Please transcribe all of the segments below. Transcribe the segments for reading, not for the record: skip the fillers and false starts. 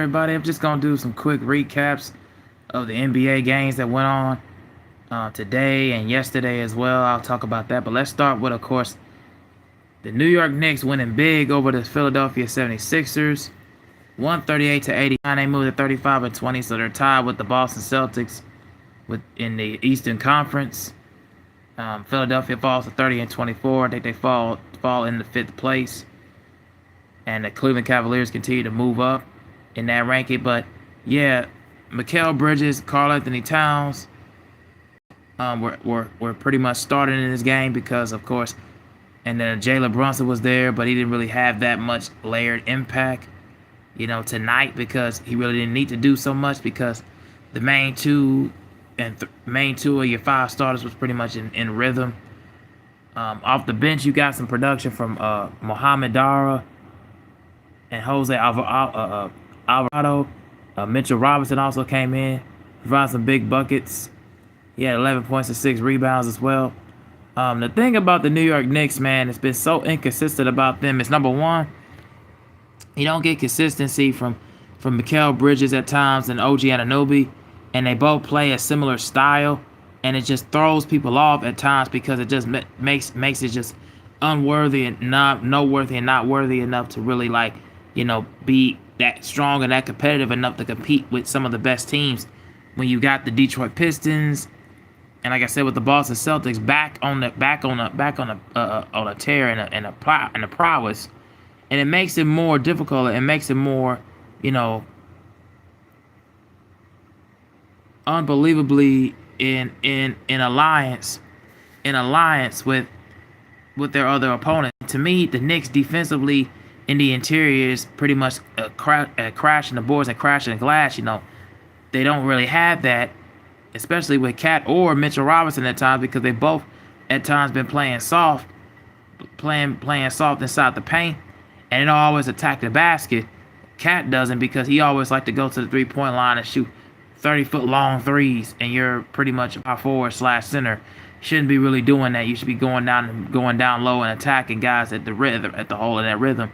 everybody. I'm just going to do some quick recaps of the NBA games that went on today and yesterday as well. I'll talk about that. But let's start with, of course, the New York Knicks winning big over the Philadelphia 76ers. 138-89. They moved to 35-20, so they're tied with the Boston Celtics in the Eastern Conference. Philadelphia falls to 30-24. I think they fall into fifth place. And the Cleveland Cavaliers continue to move up in that ranking. But, yeah, Mikal Bridges, Karl-Anthony Towns were pretty much starting in this game because, of course, and then Jalen Brunson was there, but he didn't really have that much layered impact, tonight because he really didn't need to do so much because the main two of your five starters was pretty much in rhythm. Off the bench, you got some production from Mohamed Dara and Jose Alvarado. Mitchell Robinson also came in, provided some big buckets. He had 11 points and 6 rebounds as well. The thing about the New York Knicks, man, it's been so inconsistent about them. It's number one, you don't get consistency from Mikal Bridges at times and OG Anunoby, and they both play a similar style, and it just throws people off at times because it just makes it just unworthy and not worthy enough to really be that strong and that competitive enough to compete with some of the best teams. When you got the Detroit Pistons, and like I said, with the Boston Celtics back on a tear and a prowess, and it makes it more difficult. It makes it more, unbelievably in alliance with their other opponent. To me, the Knicks defensively in the interior is pretty much crashing the boards and crashing the glass. They don't really have that, especially with Cat or Mitchell Robinson at times, because they both at times been playing soft inside the paint, and they don't always attack the basket. Cat doesn't, because he always like to go to the 3-point line and shoot 30-foot long threes, and you're pretty much a power forward / center. Shouldn't be really doing that. You should be going down low and attacking guys at the hole of that rhythm.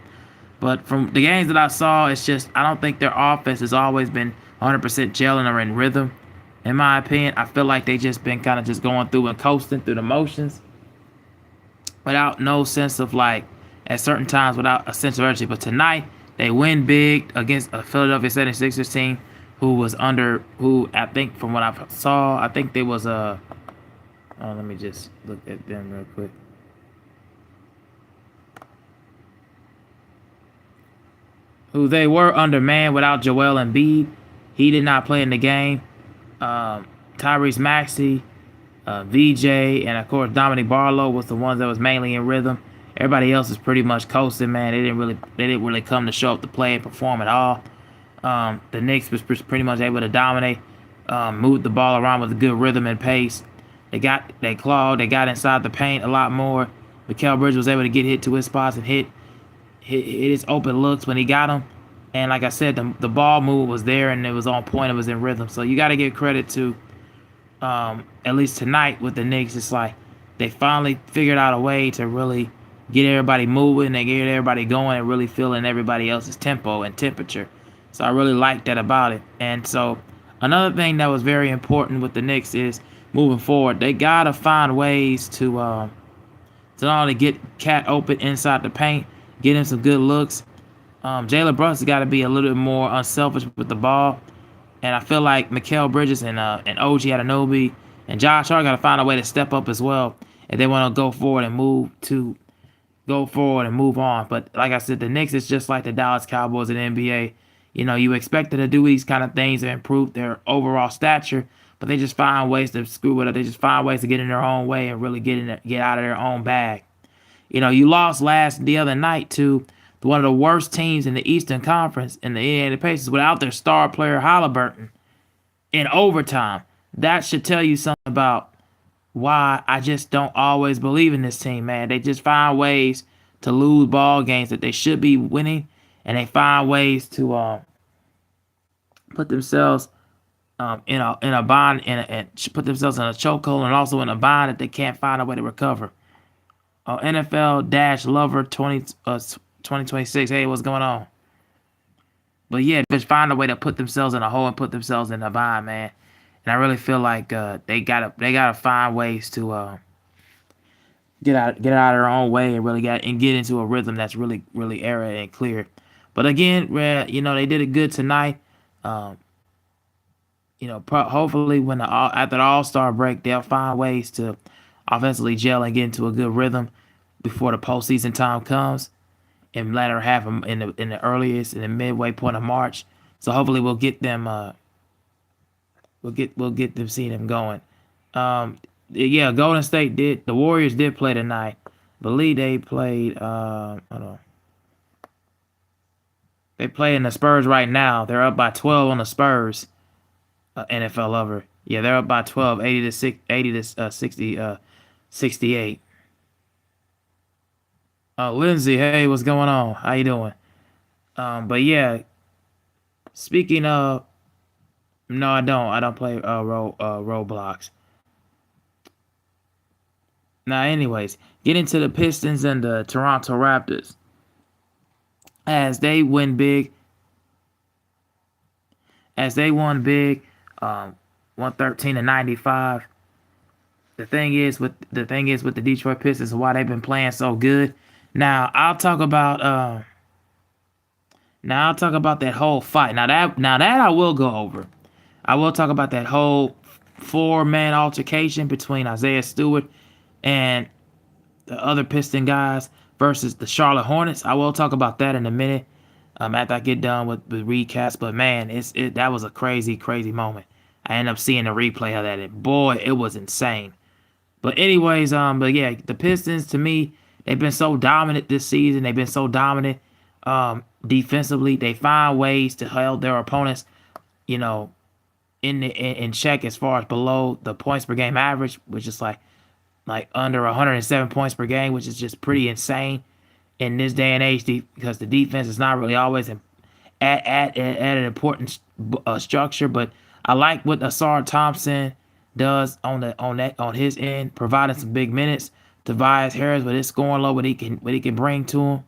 But from the games that I saw, it's just I don't think their offense has always been 100% gelling or in rhythm. In my opinion, I feel like they just been kind of just going through and coasting through the motions without no sense of at certain times without a sense of urgency. But tonight, they win big against a Philadelphia 76ers team who I think from what I saw, I think there was let me just look at them real quick. Who they were undermanned without Joel Embiid. He did not play in the game. Tyrese Maxey, VJ, and of course Dominic Barlow was the ones that was mainly in rhythm. Everybody else is pretty much coasting, man. They didn't really come to show up to play and perform at all. The Knicks was pretty much able to dominate, move the ball around with a good rhythm and pace. They got inside the paint a lot more. Mikal Bridges was able to get hit to his spots and hit his open looks when he got them. And like I said, the ball move was there and it was on point. It was in rhythm. So you got to give credit to, at least tonight with the Knicks, it's like they finally figured out a way to really get everybody moving and get everybody going and really feeling everybody else's tempo and temperature. So I really like that about it. And so another thing that was very important with the Knicks is moving forward, they got to find ways to not only get Cat open inside the paint, get him some good looks. Jalen Brunson's got to be a little bit more unselfish with the ball. And I feel like Mikal Bridges and OG Anunoby and Josh Hart got to find a way to step up as well if they want to go forward and move on. But like I said, the Knicks is just like the Dallas Cowboys in the NBA. You expect them to do these kind of things and improve their overall stature, but they just find ways to screw it up. They just find ways to get in their own way and really get out of their own bag. You lost the other night to one of the worst teams in the Eastern Conference in the Indiana Pacers without their star player Halliburton in overtime. That should tell you something about why I just don't always believe in this team, man. They just find ways to lose ball games that they should be winning, and they find ways to put themselves in a bind and put themselves in a chokehold, and also in a bind that they can't find a way to recover. NFL-Lover 2026. Hey, what's going on? But yeah, just find a way to put themselves in a hole and put themselves in a bind, man. And I really feel like they gotta find ways to get out of their own way and really get into a rhythm that's really era and clear. But again, they did it good tonight. Um, hopefully after the All Star break, they'll find ways to offensively gel and get into a good rhythm before the postseason time comes, and latter half in the earliest in the midway point of March. So hopefully we'll get them we'll get them seeing them going. Um, yeah, Golden State did. The Warriors did play tonight. I believe they played. Hold on. They play in the Spurs right now. They're up by 12 on the Spurs. NFL lover. Yeah, they're up by 12, 80 to 6, 80 to 68. Lindsay, hey, what's going on? How you doing? But yeah, speaking of, no, I don't. I don't play Roblox. Now, anyways, getting to the Pistons and the Toronto Raptors as they win big, um, 113-95. The thing is with the Detroit Pistons and why they've been playing so good. Now I'll talk about that whole fight. Now that I will go over. I will talk about that whole four-man altercation between Isaiah Stewart and the other Piston guys versus the Charlotte Hornets. I will talk about that in a minute. After I get done with the recast. But man, that was a crazy, crazy moment. I ended up seeing the replay of that, and boy, it was insane. But anyways, but yeah, the Pistons to me, they've been so dominant this season. They've been so dominant defensively. They find ways to hold their opponents, you know, in check as far as below the points per game average, which is like under 107 points per game, which is just pretty insane in this day and age because the defense is not really always at an important structure. But I like what Asar Thompson does on his end, providing some big minutes. Tobias Harris with his scoring low, what he can bring to him.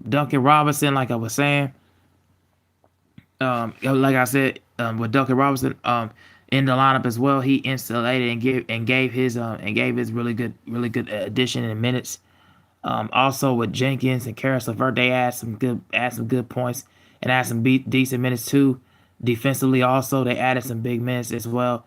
Duncan Robinson, like I was saying, like I said, with Duncan Robinson, in the lineup as well, he insulated and gave his really good addition in minutes. Also with Jenkins and Karis LeVert, they add some good points and add some decent minutes too. Defensively, also they added some big minutes as well.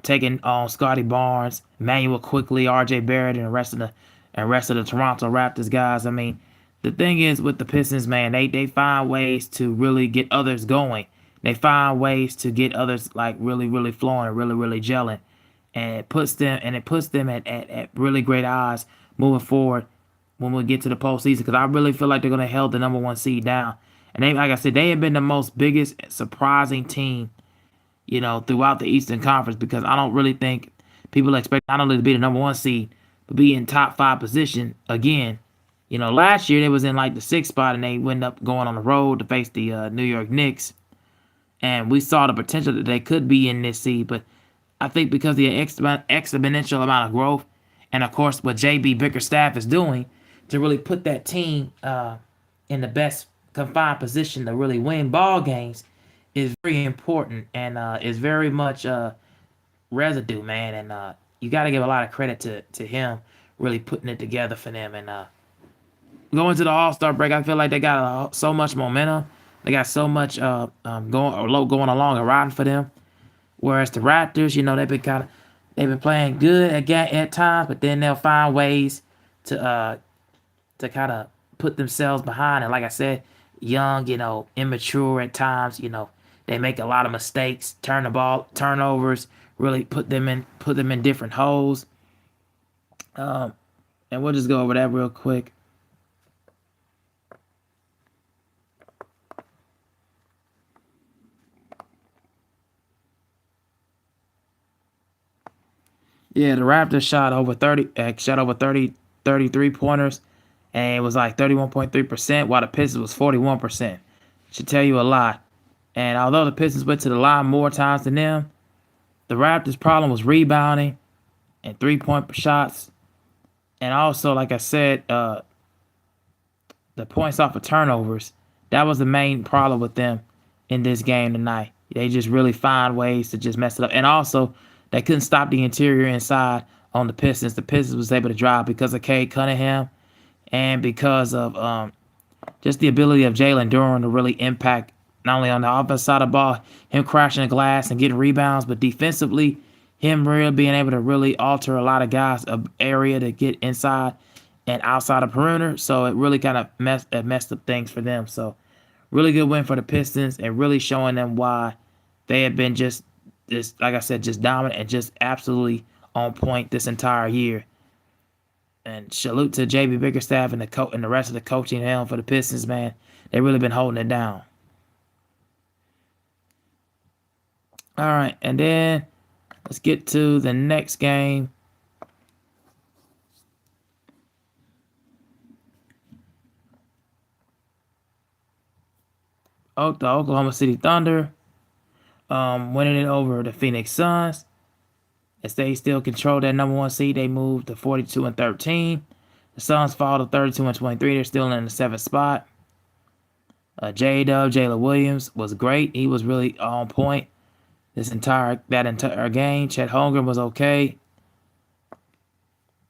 Taking on Scotty Barnes, Emmanuel Quickly, R.J. Barrett, and the rest of the Toronto Raptors guys. I mean, the thing is with the Pistons, man, they find ways to really get others going. They find ways to get others like really flowing and really gelling, and it puts them at really great odds moving forward when we get to the postseason. Because I really feel like they're gonna hold the number one seed down, and they, like I said, they have been the most biggest surprising team, throughout the Eastern Conference, because I don't really think people expect not only to be the number one seed, but be in top five position again. Last year they was in like the sixth spot, and they went up going on the road to face the New York Knicks, and we saw the potential that they could be in this seed. But I think because of the exponential amount of growth, and of course what JB Bickerstaff is doing to really put that team in the best confined position to really win ball games, is very important, and is very much residue, man. And you got to give a lot of credit to him really putting it together for them. And going to the All Star break, I feel like they got so much momentum. They got so much going along and riding for them. Whereas the Raptors, they've been playing good at times, but then they'll find ways to kind of put themselves behind. And like I said, young, immature at times. They make a lot of mistakes, turnovers, really put them in different holes. And we'll just go over that real quick. Yeah, the Raptors shot over 30 33 pointers, and it was like 31.3%, while the Pistons was 41%. Should tell you a lot. And although the Pistons went to the line more times than them, the Raptors' problem was rebounding and 3-point shots. And also, like I said, the points off of turnovers. That was the main problem with them in this game tonight. They just really find ways to just mess it up. And also, they couldn't stop the interior inside on the Pistons. The Pistons was able to drive because of Cade Cunningham and because of just the ability of Jalen Duren to really impact not only on the offensive side of the ball, him crashing the glass and getting rebounds, but defensively, him really being able to really alter a lot of guys' area to get inside and outside of perimeter. So it really kind of messed up things for them. So really good win for the Pistons and really showing them why they have been just like I said, just dominant and just absolutely on point this entire year. And salute to JB Bickerstaff and the rest of the coaching helm for the Pistons, man. They've really been holding it down. All right, and then let's get to the next game. Oh, the Oklahoma City Thunder winning it over the Phoenix Suns. As they still control that number 1 seed, they moved to 42-13. The Suns fall to 32-23. They're still in the 7th spot. J-Dub, Jalen Williams was great. He was really on point that entire game. Chet Holmgren was okay.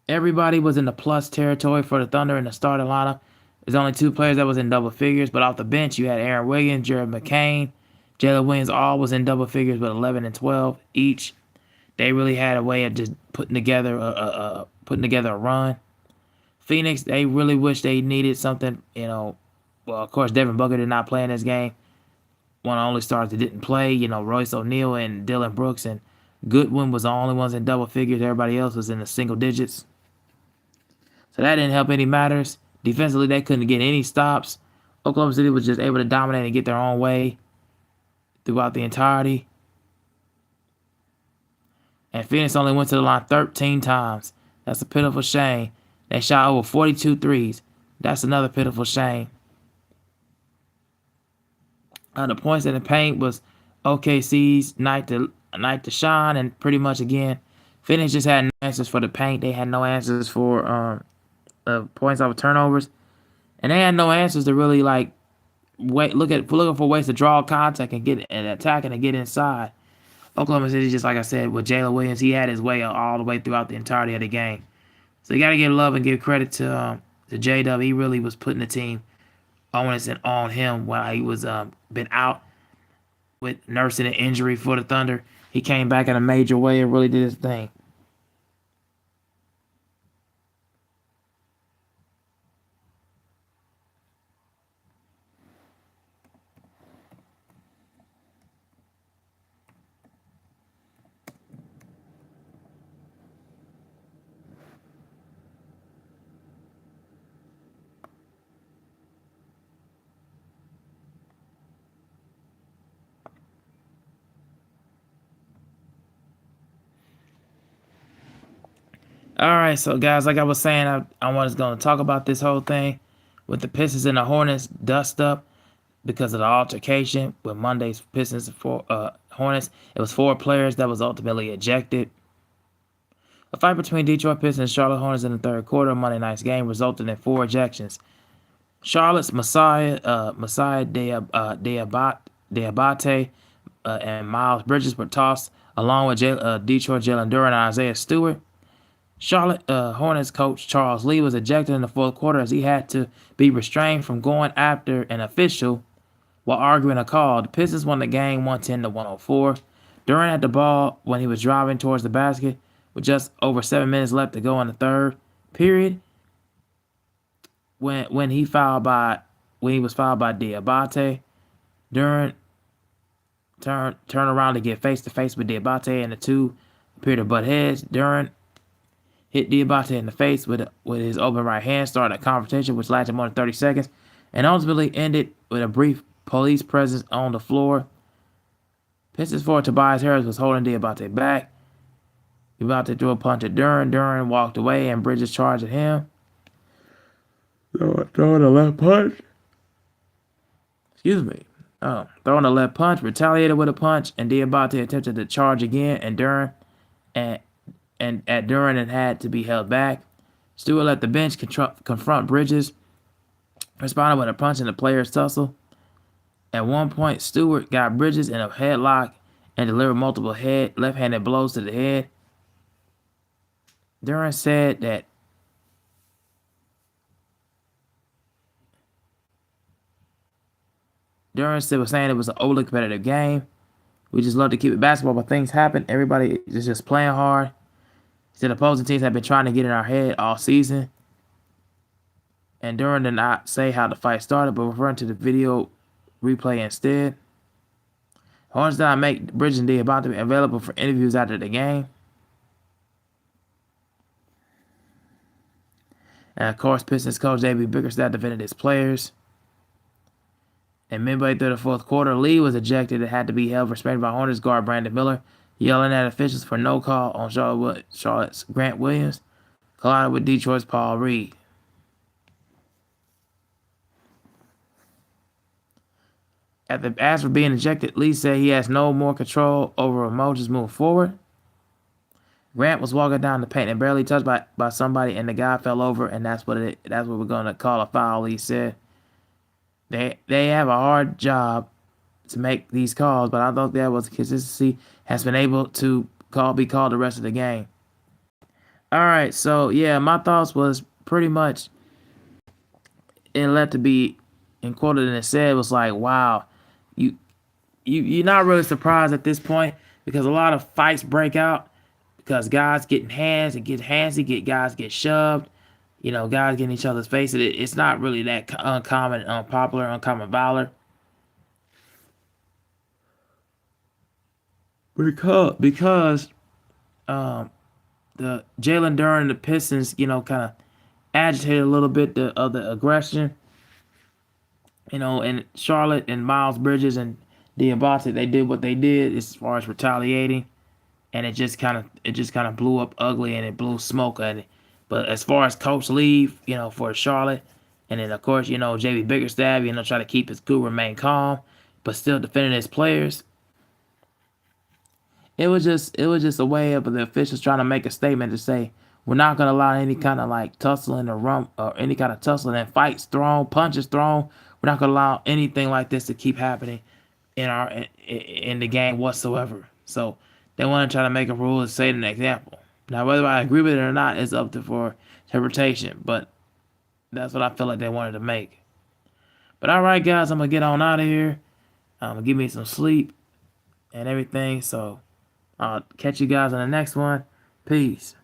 Everybody was in the plus territory for the Thunder in the starting lineup. There's only 2 players that was in double figures, but off the bench you had Aaron Wiggins, Jared McCain, Jalen Williams, all was in double figures with 11 and 12 each. They really had a way of just putting together a run. Phoenix, they really wish they needed something, Well, of course, Devin Booker did not play in this game. One of the only stars that didn't play, Royce O'Neal and Dylan Brooks and Goodwin was the only ones in double figures. Everybody else was in the single digits. So that didn't help any matters. Defensively, they couldn't get any stops. Oklahoma City was just able to dominate and get their own way throughout the entirety. And Phoenix only went to the line 13 times. That's a pitiful shame. They shot over 42 threes. That's another pitiful shame. The points in the paint was OKC's night to shine, and pretty much again, Phoenix just had no answers for the paint. They had no answers for points off of turnovers, and they had no answers to really looking for ways to draw contact and get and attack and get inside. Oklahoma City, just like I said, with Jalen Williams, he had his way all the way throughout the entirety of the game. So you got to give love and give credit to J-Dub. He really was putting the team on him while he was been out with nursing an injury for the Thunder. He came back in a major way and really did his thing. All right, so guys, like I was saying, I was going to talk about this whole thing with the Pistons and the Hornets dust up because of the altercation with Monday's Pistons Hornets. It was 4 players that was ultimately ejected. A fight between Detroit Pistons and Charlotte Hornets in the third quarter of Monday night's game resulted in 4 ejections. Charlotte's Messiah Diabate and Miles Bridges were tossed, along with Detroit Jalen Duren and Isaiah Stewart. Charlotte Hornets coach Charles Lee was ejected in the fourth quarter as he had to be restrained from going after an official while arguing a call. The Pistons won the game 110-104. Duren had the ball when he was driving towards the basket with just over 7 minutes left to go in the third period. When he was fouled by Diabate, Duren turned around to get face to face with Diabate, and the two appeared to butt heads. Duren hit Diabate in the face with his open right hand, starting a confrontation which lasted more than 30 seconds, and ultimately ended with a brief police presence on the floor. Pistons forward Tobias Harris was holding Diabate back. Diabate threw a punch at Duren. Duren walked away, and Bridges charged at him. Throwing a left punch. Excuse me. Throwing a left punch, retaliated with a punch, and Diabate attempted to charge again, and Duran had to be held back. Stewart let the bench confront Bridges, responded with a punch in the players' tussle. At one point, Stewart got Bridges in a headlock and delivered multiple left-handed blows to the head. Duran said that was saying it was an overly competitive game. We just love to keep it basketball, but things happen. Everybody is just playing hard. He said opposing teams have been trying to get in our head all season. And Duran did not say how the fight started, but referring to the video replay instead. Hornets did not make Bridges and Diabate available for interviews after the game. And of course, Pistons coach J.B. Bickerstaff defended his players. And midway through the fourth quarter, Lee was ejected and had to be held restrained by Hornets guard Brandon Miller, yelling at officials for no call on Charlotte's Grant Williams, collided with Detroit's Paul Reed. As for being ejected, Lee said he has no more control over emotions moving forward. Grant was walking down the paint and barely touched by somebody, and the guy fell over, and that's what we're gonna call a foul. Lee said they have a hard job to make these calls, but I thought that was consistency has been able to be called the rest of the game. All right, so yeah, my thoughts was pretty much it led to be and quoted and it said was like, wow, you're not really surprised at this point because a lot of fights break out because guys getting hands and get handsy, guys get shoved, guys getting each other's faces. It's not really that uncommon, uncommon valor. Because the Jalen Duran and the Pistons, kind of agitated a little bit of the aggression. And Charlotte and Miles Bridges and Diabate, they did what they did as far as retaliating, and it just kind of blew up ugly and it blew smoke at it. But as far as Coach Lee, for Charlotte, and then of course, JB Bickerstaff, try to keep his cool, remain calm, but still defending his players. It was just a way of the officials trying to make a statement to say we're not going to allow any kind of like tussling or any kind of tussling and fights thrown, punches thrown. We're not going to allow anything like this to keep happening in the game whatsoever. So they want to try to make a rule and set an example. Now, whether I agree with it or not is up for interpretation, but that's what I feel like they wanted to make. But all right, guys, I'm going to get on out of here. Give me some sleep and everything. So I'll catch you guys on the next one. Peace.